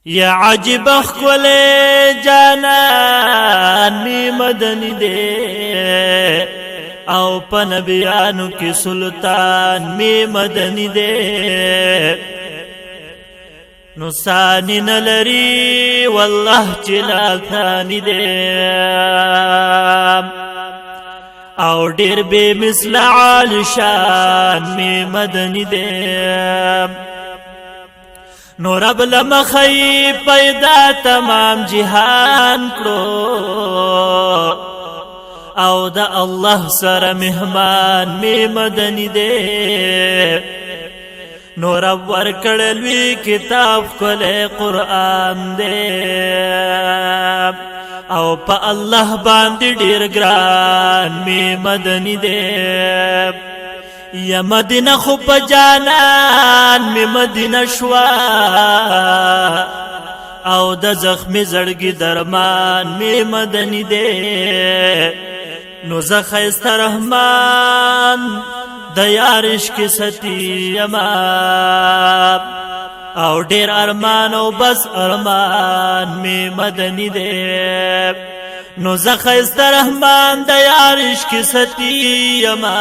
یا عجب اخوال جانان می مدنی دے او پا نبیانو کی سلطان می مدنی دے نسانی نلری والله چلال ثانی دے او ډیر بے مثل عالی شان می مدنی دے نو رب لمخی پیدا تمام جهان کرو او دا الله سر مهمان می مدنی دے نو رب ورکڑلوی کتاب کل قرآن دے او پا الله باندې ډیر ګران می مدنی دے یا مدینه خو په جانان می مدینه شوا او د زخمی زړګي درمان می مدنی دے نو زخیست رحمان د یار عشق ستی اما او ډیر ارمان او بس ارمان می مدنی دے نو زخیست رحمان د یار عشق ستی اما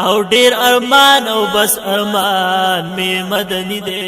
او ډیر ارمان او بس ارمان می مدنی دے